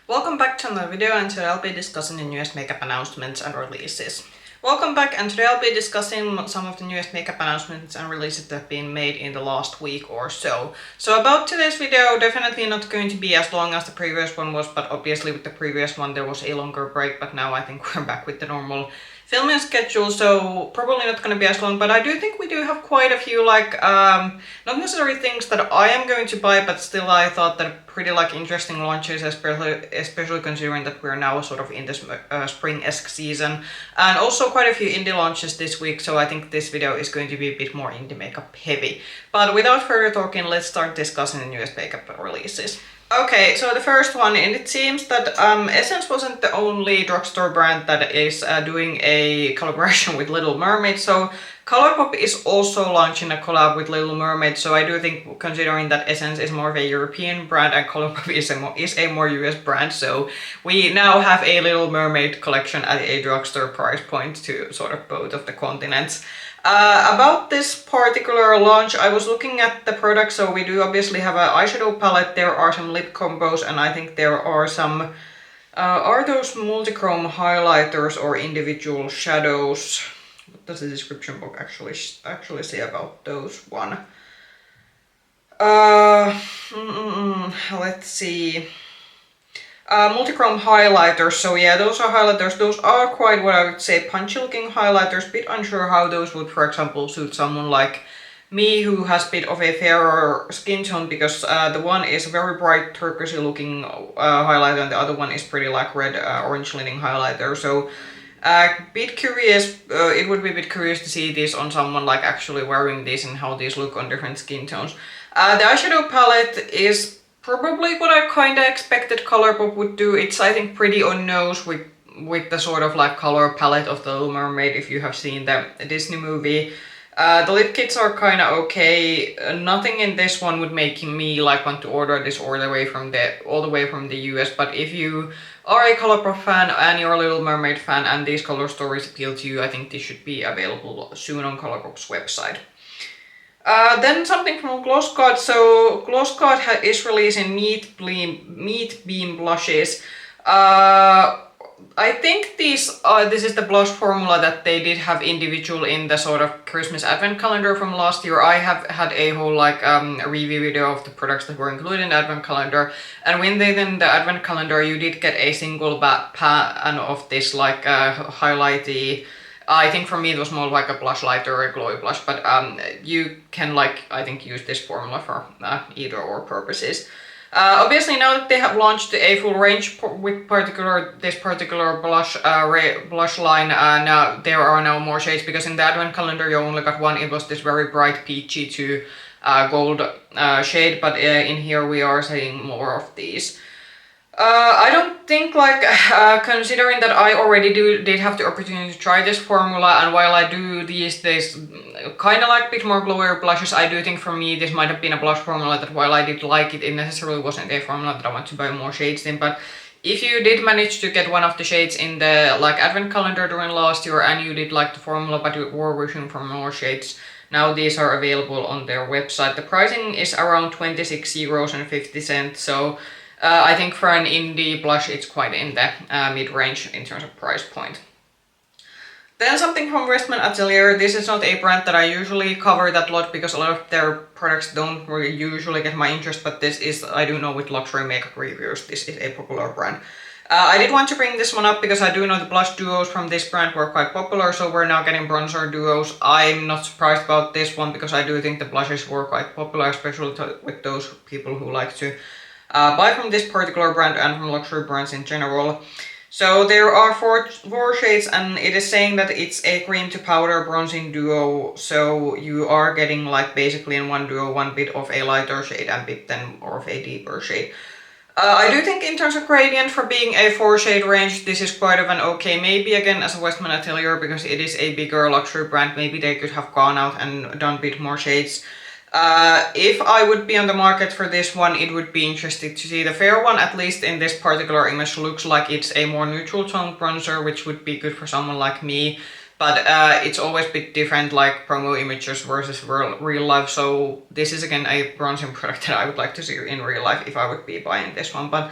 Welcome back to another video, and today I'll be discussing the newest makeup announcements and releases. Welcome back, and today I'll be discussing some of the newest makeup announcements and releases that have been made in the last week or so. So about today's video, definitely not going to be as long as the previous one was, but obviously with the previous one there was a longer break, but now I think we're back with the normal filming schedule, so probably not going to be as long, but I do think we do have quite a few not necessarily things that I am going to buy, but still I thought that pretty interesting launches, especially considering that we're now sort of in this spring-esque season, and also quite a few indie launches this week, so I think this video is going to be a bit more indie makeup heavy. But without further talking, let's start discussing the newest makeup releases. Okay, so the first one, and it seems that Essence wasn't the only drugstore brand that is doing a collaboration with Little Mermaid, so Colourpop is also launching a collab with Little Mermaid, so I do think, considering that Essence is more of a European brand and Colourpop is a more US brand, so we now have a Little Mermaid collection at a drugstore price point to sort of both of the continents. About this particular launch, I was looking at the product, so we do obviously have an eyeshadow palette, there are some lip combos, and I think there are some, are those multi-chrome highlighters or individual shadows? What does the description book actually say about those one? Let's see. Multi-chrome highlighters, so yeah, those are highlighters. Those are quite what I would say punchy looking highlighters. Bit unsure how those would, for example, suit someone like me who has a bit of a fairer skin tone, because the one is a very bright turquoisey looking highlighter and the other one is pretty like red orange leaning highlighter, so bit curious, it would be a bit curious to see this on someone like actually wearing this and how these look on different skin tones. The eyeshadow palette is probably what I kinda expected Colourpop would do. It's, I think, pretty on nose with the sort of like color palette of the Little Mermaid, if you have seen the Disney movie. The lip kits are kinda okay. Nothing in this one would make me like want to order this all the way from the US, but if you are a Colourpop fan and you're a Little Mermaid fan and these color stories appeal to you, I think this should be available soon on Colourpop's website. Then something from GlossGods. So GlossGods is releasing Meat Beam blushes. I think this is the blush formula that they did have individual in the sort of Christmas advent calendar from last year. I have had a whole a review video of the products that were included in the advent calendar, and when they then the advent calendar, you did get a single pan of this highlighty. I think for me it was more like a blush lighter or a glowy blush, but you can I think use this formula for either or purposes. Obviously now that they have launched a full range with this particular blush line, now there are now more shades, because in the advent calendar you only got one. It was this very bright peachy to gold shade, but in here we are seeing more of these. I don't think considering that I already did have the opportunity to try this formula, and while I do these days kind of like a bit more glowier blushes, I do think for me this might have been a blush formula that while I did like it, it necessarily wasn't a formula that I want to buy more shades in. But if you did manage to get one of the shades in the advent calendar during last year and you did like the formula but you were wishing for more shades, now these are available on their website. The pricing is around 26.50 €, so I think for an indie blush it's quite in the mid-range in terms of price point. Then something from Westman Atelier. This is not a brand that I usually cover that lot because a lot of their products don't really usually get my interest, but this is, I do know with luxury makeup reviewers, this is a popular brand. I did want to bring this one up because I do know the blush duos from this brand were quite popular, so we're now getting bronzer duos. I'm not surprised about this one because I do think the blushes were quite popular, especially with those people who like to buy from this particular brand and from luxury brands in general. So there are four shades, and it is saying that it's a cream to powder bronzing duo, so you are getting basically in one duo one bit of a lighter shade and bit then more of a deeper shade. I do think in terms of gradient, for being a 4-shade range, this is quite of an okay. Maybe again as a Westman Atelier, because it is a bigger luxury brand, maybe they could have gone out and done a bit more shades. If I would be on the market for this one, it would be interesting to see. The fair one, at least in this particular image, looks like it's a more neutral tone bronzer, which would be good for someone like me. But it's always a bit different, like promo images versus real life, so this is again a bronzing product that I would like to see in real life if I would be buying this one. But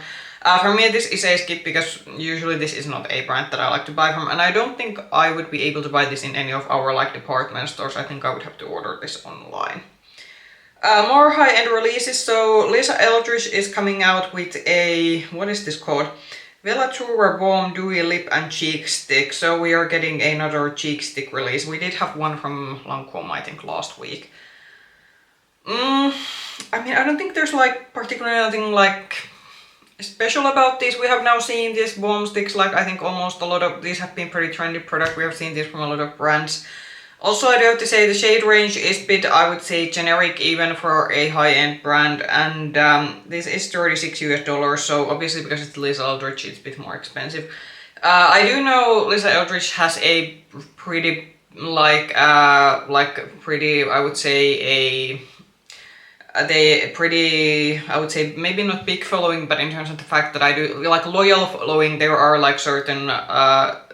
For me this is a skip because usually this is not a brand that I like to buy from, and I don't think I would be able to buy this in any of our like department stores. I think I would have to order this online. More high-end releases. So Lisa Eldridge is coming out with a, what is this called? Velatura Balm Dewy Lip and Cheek Stick. So we are getting another cheek stick release. We did have one from Lancome, I think, last week. I mean, I don't think there's like particularly anything like special about this. We have now seen these balm sticks, like I think almost a lot of these have been pretty trendy products. We have seen this from a lot of brands. Also, I do have to say the shade range is a bit, I would say, generic even for a high-end brand, and this is $36 US, so obviously because it's Lisa Eldridge, it's a bit more expensive. I do know Lisa Eldridge has a pretty, pretty, I would say, I would say, maybe not big following, but in terms of the fact that I do, like, loyal following, there are like certain,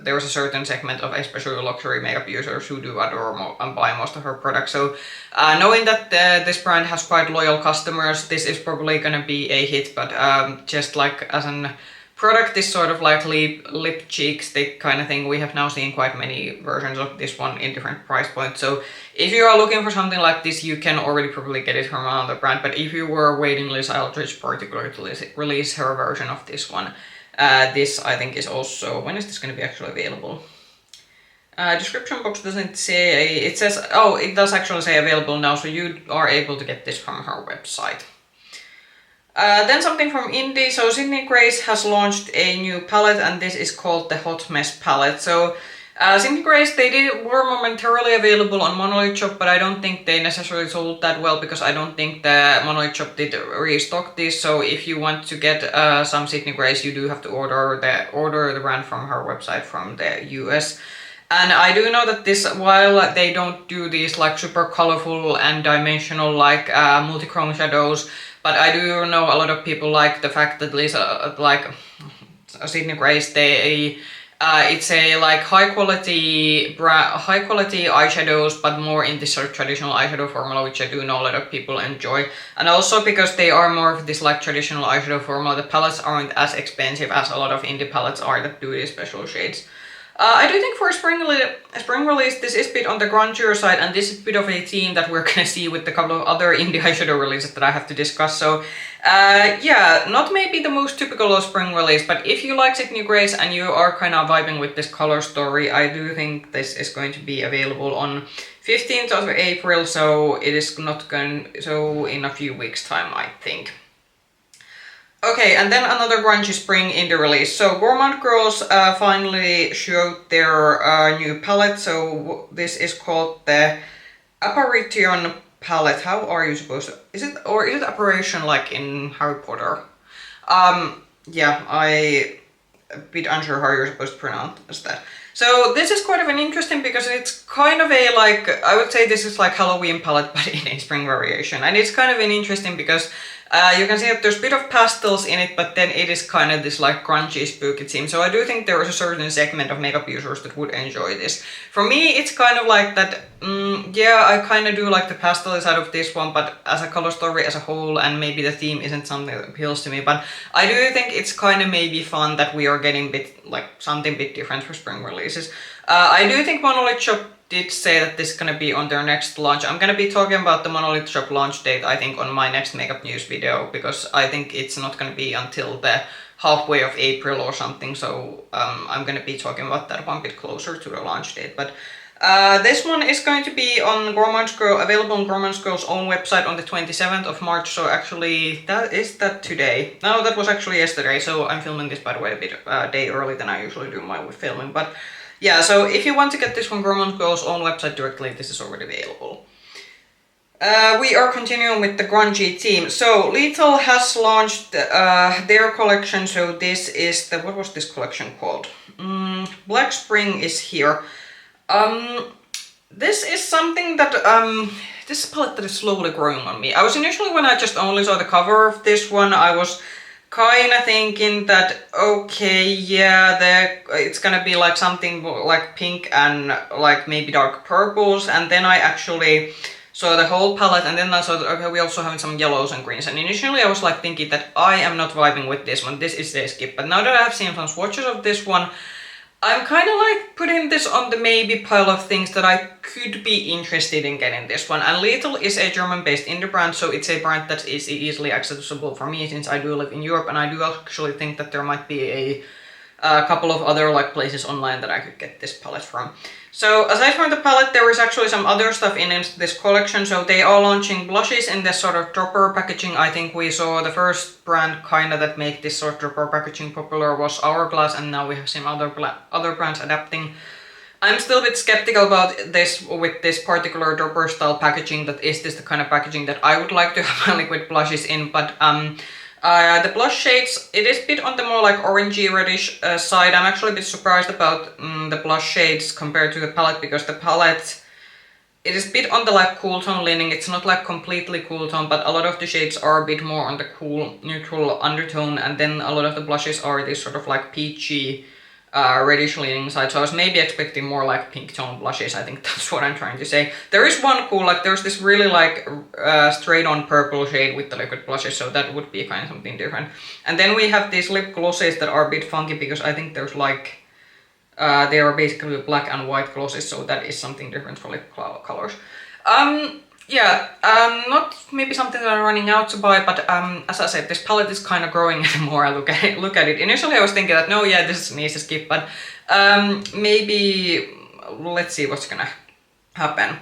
there's a certain segment of especially luxury makeup users who do adore and buy most of her products. So knowing that this brand has quite loyal customers, this is probably gonna be a hit, but just like as an product, this sort of like lip cheek stick kind of thing, we have now seen quite many versions of this one in different price points. So if you are looking for something like this, you can already probably get it from another brand, but if you were waiting Lisa Eldridge particularly to release her version of this one, this I think is also, when is this going to be actually available? Description box doesn't say, it says, oh, it does actually say available now, so you are able to get this from her website. Then something from indie. So Sydney Grace has launched a new palette, and this is called the Hot Mess palette. So Sydney Grace, were momentarily available on Monolith Shop, but I don't think they necessarily sold that well because I don't think the Monolith Shop did restock this. So if you want to get some Sydney Grace, you do have to order the brand from her website from the US. And I do know that this, while they don't do these like super colorful and dimensional like multi-chrome shadows, but I do know a lot of people like the fact that Lisa, like Sydney Grace, it's a like high quality eyeshadows, but more in this sort of traditional eyeshadow formula, which I do know a lot of people enjoy. And also because they are more of this like traditional eyeshadow formula, the palettes aren't as expensive as a lot of indie palettes are that do these special shades. I do think for a spring release, this is a bit on the grungier side, and this is a bit of a theme that we're gonna see with a couple of other indie eyeshadow releases that I have to discuss. So yeah, not maybe the most typical of spring release, but if you like Sydney Grace and you are kind of vibing with this color story, I do think this is going to be available on 15th of April, so it is not going, so in a few weeks time, I think. Okay, and then another grungy spring indie release. So Gourmande Girls finally showed their new palette. So this is called the Apparition palette. How are you supposed to... Is it Apparition like in Harry Potter? Yeah, I'm a bit unsure how you're supposed to pronounce that. So this is quite of an interesting because it's kind of a like... I would say this is like Halloween palette but in a spring variation. And it's kind of an interesting because you can see that there's a bit of pastels in it, but then it is kind of this like grungy spooky theme. So I do think there is a certain segment of makeup users that would enjoy this. For me, it's kind of like that, yeah, I kind of do like the pastel side of this one, but as a color story as a whole, and maybe the theme isn't something that appeals to me, but I do think it's kind of maybe fun that we are getting a bit, like something a bit different for spring releases. I do think Monolith Shop did say that this is going to be on their next launch. I'm going to be talking about the Monolith Shop launch date, I think, on my next makeup news video, because I think it's not going to be until the halfway of April or something, so I'm going to be talking about that one bit closer to the launch date. But this one is going to be on available on Gourmande Girls' own website on the 27th of March, so actually, that today? No, that was actually yesterday, so I'm filming this, by the way, a bit day early than I usually do my filming, but yeah, so if you want to get this from Gourmande Girls' own website directly, this is already available. We are continuing with the grungy theme. So Lethal has launched their collection, so this is the, what was this collection called? Black Spring is here. This is something that, this is a palette that is slowly growing on me. I was initially, when I just only saw the cover of this one, I was kind of thinking that, okay, yeah, it's gonna be like something like pink and like maybe dark purples, and then I actually So the whole palette, and then I saw that, okay, we also have some yellows and greens. And initially I was like thinking that I am not vibing with this one, this is a skip. But now that I have seen some swatches of this one, I'm kind of like putting this on the maybe pile of things that I could be interested in getting this one. And Little is a German-based indie brand, so it's a brand that is easily accessible for me since I do live in Europe, and I do actually think that there might be a couple of other like places online that I could get this palette from. So aside from the palette, there is actually some other stuff in this collection. So they are launching blushes in this sort of dropper packaging. I think we saw the first brand kind of that make this sort of dropper packaging popular was Hourglass, and now we have some other brands adapting. I'm still a bit skeptical about this with this particular dropper style packaging, that is this the kind of packaging that I would like to have my liquid blushes in, but the blush shades, it is a bit on the more like orangey reddish side. I'm actually a bit surprised about the blush shades compared to the palette, because the palette, it is a bit on the like cool tone leaning. It's not like completely cool tone, but a lot of the shades are a bit more on the cool neutral undertone, and then a lot of the blushes are this sort of like peachy reddish leaning side. So I was maybe expecting more like pink tone blushes. I think that's what I'm trying to say. There is one cool, like there's this really like straight on purple shade with the liquid blushes, so that would be kind of something different. And then we have these lip glosses that are a bit funky, because I think there's like they are basically black and white glosses, so that is something different for lip colors. Yeah, not maybe something that I'm running out to buy, but as I said, this palette is kind of growing the more I look at it. Initially I was thinking that, no, yeah, this is an easy skip, but maybe let's see what's gonna happen.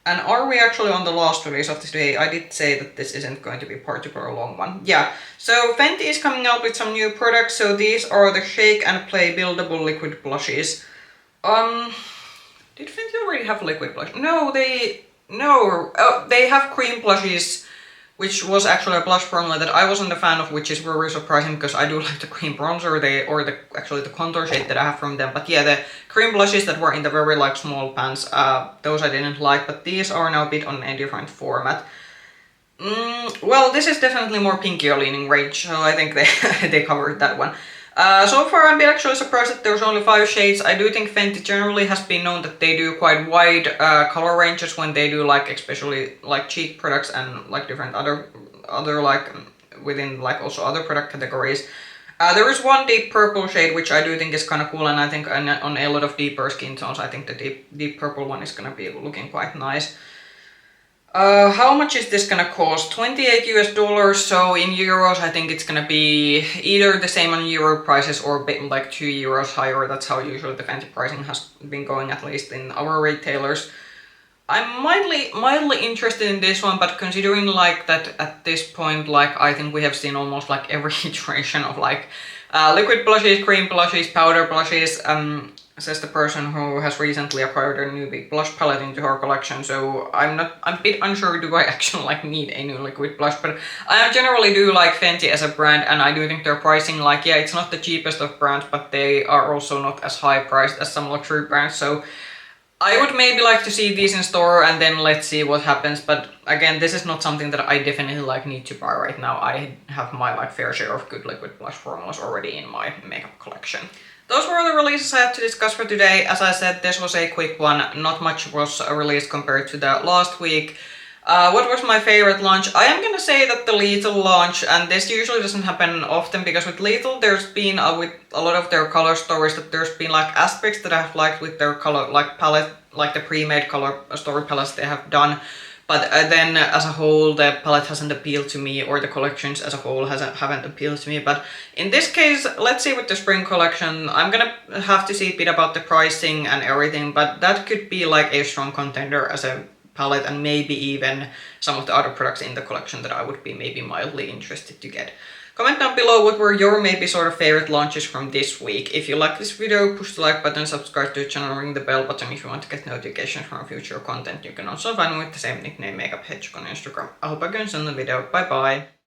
And are we actually on the last release of this day? I did say that this isn't going to be a particularly long one. Yeah, so Fenty is coming out with some new products. So these are the Shake and Play Buildable Liquid Blushes. Did Fenty already have liquid blush? No, they have cream blushes, which was actually a blush formula that I wasn't a fan of, which is very surprising because I do like the cream bronzer actually the contour shade that I have from them. But yeah, the cream blushes that were in the very like small pans, those I didn't like, but these are now a bit on a different format. Well, this is definitely more pinkier leaning range, so I think they covered that one. So far I'm actually surprised that there's only 5 shades. I do think Fenty generally has been known that they do quite wide color ranges when they do like especially like cheek products and like different other like within like also other product categories. There is one deep purple shade which I do think is kind of cool, and I think on a lot of deeper skin tones I think the deep purple one is gonna be looking quite nice. How much is this gonna cost? $28 US, so in euros I think it's gonna be either the same on euro prices or a bit like €2 higher. That's how usually the Fenty pricing has been going, at least in our retailers. I'm mildly interested in this one, but considering like that at this point, like I think we have seen almost like every iteration of like liquid blushes, cream blushes, powder blushes, says the person who has recently acquired a new big blush palette into her collection. So I'm a bit unsure, do I actually like need a new liquid blush, but I generally do like Fenty as a brand, and I do think their pricing, like, yeah, it's not the cheapest of brands, but they are also not as high priced as some luxury brands. So I would maybe like to see these in store and then let's see what happens. But again, this is not something that I definitely like need to buy right now. I have my like fair share of good liquid blush formulas already in my makeup collection. Those were all the releases I had to discuss for today. As I said, this was a quick one. Not much was released compared to the last week. What was my favorite launch? I am gonna say that the Little launch, and this usually doesn't happen often because with Little there's been with a lot of their color stories that there's been like aspects that I've liked with their color like palette, like the pre-made color story palettes they have done. But then as a whole the palette hasn't appealed to me, or the collections as a whole haven't appealed to me. But in this case, let's see with the spring collection, I'm gonna have to see a bit about the pricing and everything, but that could be like a strong contender as a palette, and maybe even some of the other products in the collection that I would be maybe mildly interested to get. Comment down below what were your maybe sort of favorite launches from this week. If you like this video, push the like button, subscribe to the channel, ring the bell button if you want to get notifications from future content. You can also find me with the same nickname, Makeup Hedgehog, on Instagram. I hope I can see you in the video. Bye bye!